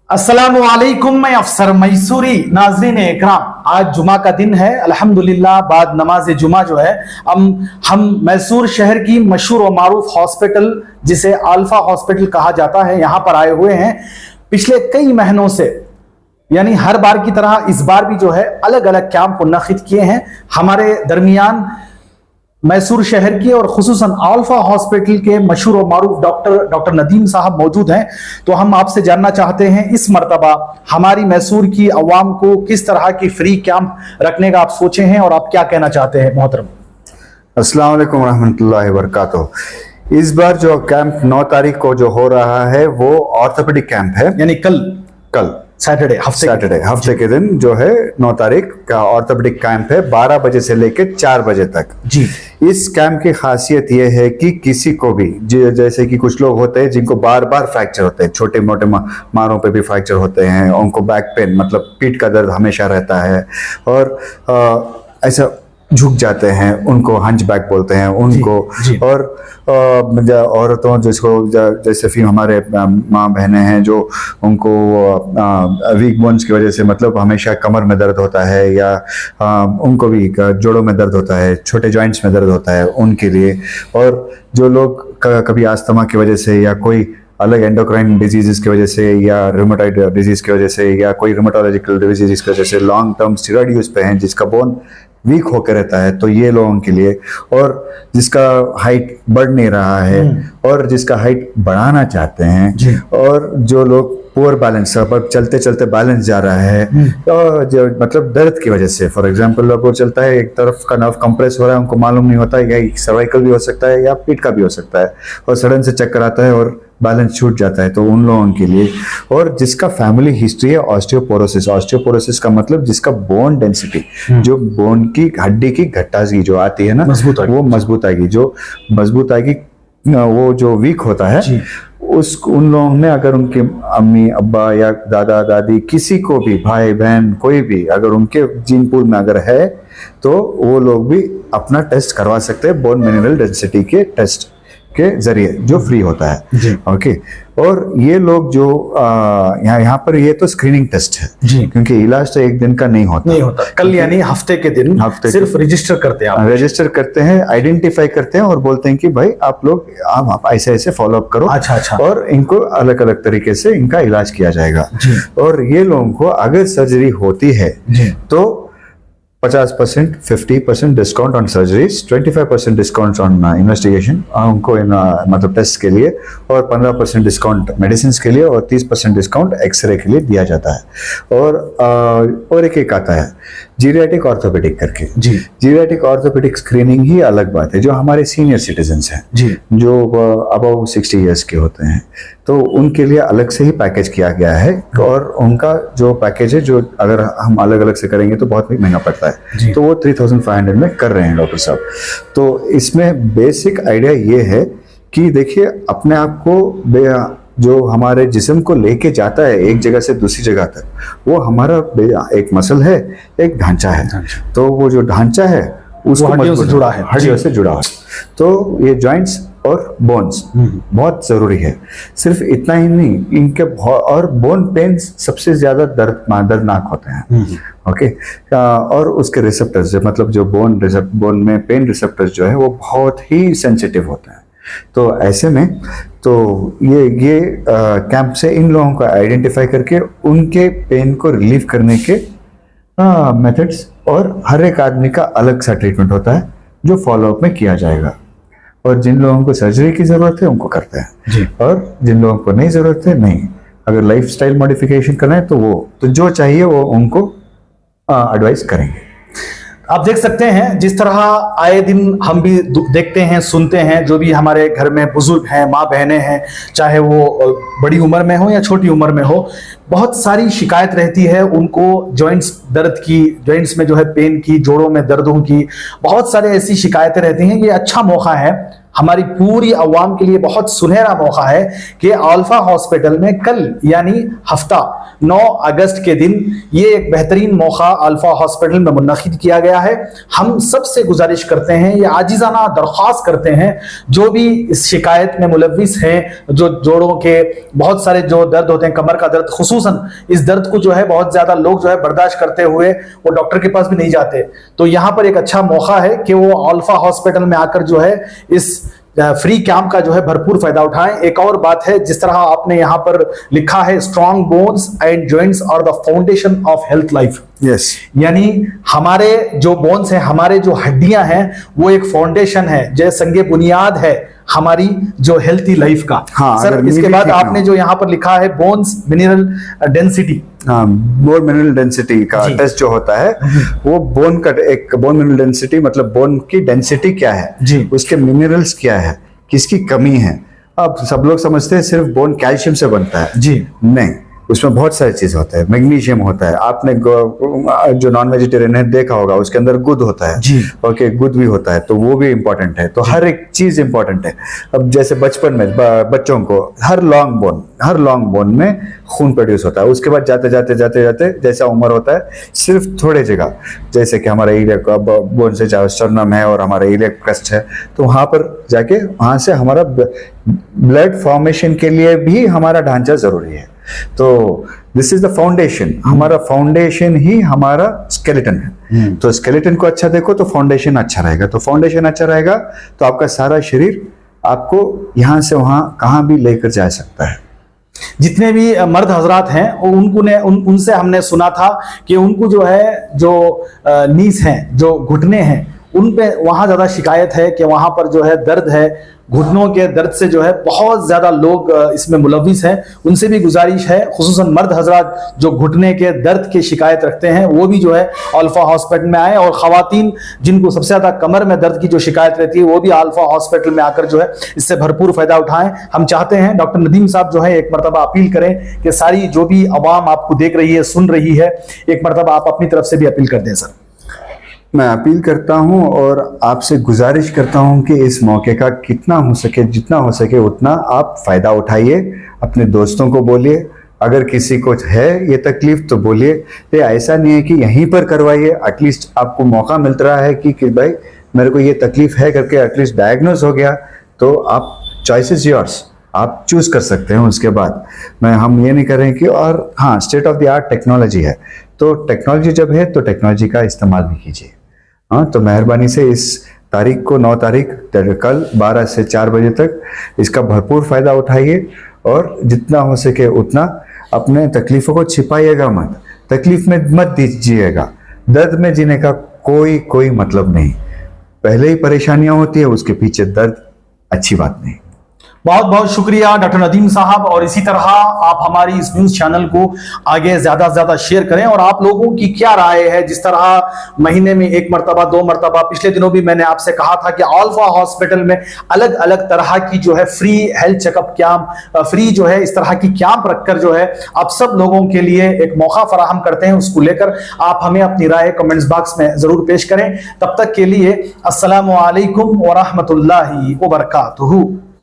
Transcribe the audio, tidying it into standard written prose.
अस्सलामुअलैकुम, मैं अफसर मैसूरी। नाज़रीन इकराम, आज जुमा का दिन है। अल्हम्दुलिल्लाह बाद नमाज जुमा जो है हम मैसूर शहर की मशहूर और मारूफ हॉस्पिटल, जिसे अल्फा हॉस्पिटल कहा जाता है, यहाँ पर आए हुए हैं। पिछले कई महीनों से, यानी हर बार की तरह इस बार भी जो है अलग अलग कैंप मुनक्किद किए हैं। हमारे दरमियान मैसूर शहर के और खुसूसन अल्फा हॉस्पिटल के मशहूर और मारूफ डॉक्टर नदीम साहब मौजूद हैं। तो हम आपसे जानना चाहते हैं, इस मर्तबा हमारी मैसूर की अवाम को किस तरह की फ्री कैंप रखने का आप सोचे हैं और आप क्या कहना चाहते हैं मोहतरम? अस्सलाम वालेकुम रहमतुल्लाहि व बरकातुहू। इस बार जो कैंप 9 तारीख को जो हो रहा है वो ऑर्थोपेडिक कैंप है, यानी कल सैटरडे हफ्ते के दिन जो है 9 तारीख का ऑर्थोपेडिक कैंप है, 12 बजे से लेकर 4 बजे तक जी। इस कैंप की खासियत यह है कि किसी को भी जैसे कि कुछ लोग होते हैं जिनको बार बार फ्रैक्चर होते हैं, छोटे मोटे मारों पे भी फ्रैक्चर होते हैं, उनको बैक पेन मतलब पीठ का दर्द हमेशा रहता है और ऐसा झुक जाते हैं, उनको हंच बैक बोलते हैं उनको। जी। और औरतों जिसको जैसे फिर हमारे माँ बहनें हैं जो उनको वीक बोन्स की वजह से मतलब हमेशा कमर में दर्द होता है या उनको भी जोड़ों में दर्द होता है, छोटे जॉइंट्स में दर्द होता है, उनके लिए। और जो लोग कभी अस्थमा की वजह से या कोई अलग एंडोक्राइन डिजीजेस की वजह से या रूमेटॉइड डिजीज की वजह से या कोई रूमेटोलॉजिकल डिजीज की वजह से लॉन्ग टर्म स्टेरॉइड यूज पे हैं, जिसका बोन वीक होकर रहता है, तो ये लोगों के लिए। और जिसका हाइट बढ़ नहीं रहा है और जिसका हाइट बढ़ाना चाहते हैं, और जो लोग पुअर बैलेंस पर चलते चलते बैलेंस जा रहा है तो जो मतलब दर्द की वजह से, फॉर एग्जांपल लोगों को चलता है एक तरफ का नर्व कंप्रेस हो रहा है, उनको मालूम नहीं होता है, या सर्वाइकल भी हो सकता है या पीठ का भी हो सकता है, और सडन से चक्कर आता है और बैलेंस छूट जाता है, तो उन लोगों के लिए। और जिसका फैमिली हिस्ट्री है ऑस्टियोपोरोसिस का मतलब जिसका बोन डेंसिटी, जो बोन की हड्डी की घट्टागी जो आती है ना, वो मजबूत आएगी, जो मजबूत आएगी, वो जो वीक होता है उन लोगों में अगर उनके अम्मी अब्बा या दादा दादी किसी को भी, भाई बहन कोई भी अगर उनके जीन पूल में अगर है, तो वो लोग भी अपना टेस्ट करवा सकते हैं, बोन मिनरल डेंसिटी के टेस्ट के जरिए, जो फ्री होता है। ओके। और ये लोग जो यहाँ पर ये तो स्क्रीनिंग टेस्ट है जी, क्योंकि इलाज तो एक दिन का नहीं होता। कल यानी हफ्ते के दिन सिर्फ रजिस्टर करते हैं, रजिस्टर करते हैं, आइडेंटिफाई करते हैं और बोलते हैं कि भाई आप लोग आप ऐसे ऐसे फॉलो अप करो। अच्छा। और इनको अलग अलग तरीके से इनका इलाज किया जाएगा। और ये लोगों को अगर सर्जरी होती है तो 50%, 50% discount on surgeries, 25% discount on investigation उनको मतलब टेस्ट के लिए, और 15% डिस्काउंट मेडिसिन के लिए, और 30% डिस्काउंट एक्सरे के लिए दिया जाता है। और एक आता है जीरियाटिक ऑर्थोपेडिक करके। जीरियाटिक ऑर्थोपेडिक स्क्रीनिंग ही अलग बात है, जो हमारे सीनियर सिटीजन्स हैं जो अबव 60 ईयर्स के होते हैं, तो उनके लिए अलग से ही पैकेज किया गया है। और उनका जो पैकेज है, जो अगर हम अलग अलग से करेंगे तो बहुत ही महंगा पड़ता है, तो वो 3500 में कर रहे हैं डॉक्टर साहब। तो इसमें बेसिक आइडिया ये है कि देखिए, अपने आप को जो हमारे जिस्म को लेके जाता है एक जगह से दूसरी जगह तक, वो हमारा एक मसल है, एक ढांचा है। तो वो जो ढांचा है उसको हड्डियों से जुड़ा है। तो ये जॉइंट्स और बोन्स बहुत जरूरी है। सिर्फ इतना ही नहीं, इनके और बोन पेन सबसे ज्यादा दर्दनाक होते हैं। ओके। और उसके रिसेप्टर्स मतलब जो बोन में पेन रिसेप्टर्स जो है वो बहुत ही सेंसिटिव होते हैं। तो ऐसे में तो ये कैंप से इन लोगों को आइडेंटिफाई करके उनके पेन को रिलीव करने के मेथड्स, और हर एक आदमी का अलग सा ट्रीटमेंट होता है जो फॉलोअप में किया जाएगा। और जिन लोगों को सर्जरी की जरूरत है उनको करते हैं, और जिन लोगों को नहीं जरूरत है नहीं, अगर लाइफस्टाइल मॉडिफिकेशन करना है तो जो चाहिए वो उनको एडवाइस करेंगे। आप देख सकते हैं जिस तरह आए दिन हम भी देखते हैं, सुनते हैं, जो भी हमारे घर में बुजुर्ग हैं, माँ बहनें हैं, चाहे वो बड़ी उम्र में हो या छोटी उम्र में हो, बहुत सारी शिकायत रहती है उनको जॉइंट्स दर्द की, जॉइंट्स में जो है पेन की, जोड़ों में दर्दों की, बहुत सारे ऐसी शिकायतें रहती हैं। ये अच्छा मौका है हमारी पूरी अवाम के लिए बहुत सुनहरा मौका है कि अल्फा हॉस्पिटल में कल यानी हफ्ता 9 अगस्त के दिन ये एक बेहतरीन मौका अल्फा हॉस्पिटल में मुनक़िद किया गया है। हम सबसे गुजारिश करते हैं, ये आजिज़ाना दरख्वास्त करते हैं, जो भी इस शिकायत में मुलव्विस हैं, जो जोड़ों के बहुत सारे जो दर्द होते हैं, कमर का दर्द खुसूसन, इस दर्द को जो है बहुत ज्यादा लोग जो है बर्दाश्त करते हुए वो डॉक्टर के पास भी नहीं जाते। तो यहाँ पर एक अच्छा मौका है कि वो अल्फा हॉस्पिटल में आकर जो है इस फ्री कैंप का जो है भरपूर फायदा उठाएं। एक और बात है, जिस तरह आपने यहाँ पर लिखा है, strong bones and joints are the foundation of health life. Yes, यानी हमारे जो बोन्स हैं, हमारे जो हड्डियां हैं, वो एक फाउंडेशन है, जैसे संगे बुनियाद है हमारी जो हेल्थी लाइफ का। हाँ, सर, इसके बाद आपने जो यहाँ पर लिखा है bones mineral density, bone mineral density का टेस्ट जो होता है वो बोन का एक बोन मिनरल डेंसिटी मतलब बोन की डेंसिटी क्या है जी, उसके मिनरल्स क्या है, किसकी कमी है। अब सब लोग समझते हैं सिर्फ बोन कैल्शियम से बनता है जी, नहीं, उसमें बहुत सारी चीज होता है। मैग्नीशियम होता है, आपने जो नॉन वेजिटेरियन है देखा होगा, उसके अंदर गुद होता है जी, ओके, गुद भी होता है, तो वो भी इंपॉर्टेंट है। तो हर एक चीज इंपॉर्टेंट है। अब जैसे बचपन में बच्चों को हर लॉन्ग बोन में खून प्रोड्यूस होता है, उसके बाद जाते जाते जैसा उम्र होता है सिर्फ थोड़े जगह, जैसे कि हमारा इलियक बोन से स्टर्नम है और हमारा इलियक क्रस्ट है, तो वहां पर जाके वहां से हमारा ब्लड फॉर्मेशन के लिए भी हमारा ढांचा जरूरी है। तो दिस इज द फाउंडेशन, हमारा फाउंडेशन ही हमारा स्केलेटन है। तो स्केलेटन को अच्छा देखो तो फाउंडेशन अच्छा रहेगा, तो फाउंडेशन अच्छा रहेगा तो आपका सारा शरीर आपको यहां से वहां कहां भी लेकर जा सकता है। जितने भी मर्द हजरात हैं उनसे हमने सुना था कि उनको जो है जो नीस हैं, जो घुटने हैं, उन पे वहां ज्यादा शिकायत है कि वहां पर जो है दर्द है, घुटनों के दर्द से जो है बहुत ज्यादा लोग इसमें मुलव्विस हैं। उनसे भी गुजारिश है, खुसूसन मर्द हजरात जो घुटने के दर्द की शिकायत रखते हैं, वो भी जो है अल्फा हॉस्पिटल में आए, और खवातीन जिनको सबसे ज्यादा कमर में दर्द की जो शिकायत रहती है, वो भी अल्फा हॉस्पिटल में आकर जो है इससे भरपूर फायदा उठाएं। हम चाहते हैं डॉक्टर नदीम साहब जो है एक मरतबा अपील करें कि सारी जो भी अवाम आपको देख रही है, सुन रही है, एक मरतबा आप अपनी तरफ से भी अपील कर दें। सर, मैं अपील करता हूं और आपसे गुजारिश करता हूं कि इस मौके का कितना हो सके, जितना हो सके उतना आप फायदा उठाइए, अपने दोस्तों को बोलिए, अगर किसी को है ये तकलीफ तो बोलिए। तो ऐसा नहीं है कि यहीं पर करवाइए, एटलीस्ट आपको मौका मिल रहा है कि भाई मेरे को ये तकलीफ है करके एटलीस्ट डायग्नोज हो गया, तो आप चॉइस इज योर्स, आप चूज कर सकते हैं। उसके बाद हम ये नहीं करें कि, और हाँ, state of the art technology है, तो टेक्नोलॉजी जब है तो टेक्नोलॉजी का इस्तेमाल भी कीजिए। हाँ, तो मेहरबानी से इस तारीख को 9 तारीख कल 12 से 4 बजे तक इसका भरपूर फायदा उठाइए, और जितना हो सके उतना अपने तकलीफों को छिपाइएगा मत, तकलीफ में मत दीजिएगा। दर्द में जीने का कोई मतलब नहीं, पहले ही परेशानियां होती है, उसके पीछे दर्द अच्छी बात नहीं। बहुत बहुत शुक्रिया डॉक्टर नदीम साहब, और इसी तरह आप हमारी इस न्यूज चैनल को आगे ज्यादा से ज्यादा शेयर करें। और आप लोगों की क्या राय है, जिस तरह महीने में 1 मरतबा 2 मरतबा, पिछले दिनों भी मैंने आपसे कहा था कि अल्फा हॉस्पिटल में अलग अलग तरह की जो है free health checkup camp, free जो है इस तरह की कैंप रखकर जो है आप सब लोगों के लिए एक मौका फराहम करते हैं। उसको लेकर आप हमें अपनी राय कमेंट्स बॉक्स में जरूर पेश करें। तब तक के लिए अस्सलामु अलैकुम व रहमतुल्लाहि व बरकातुहू।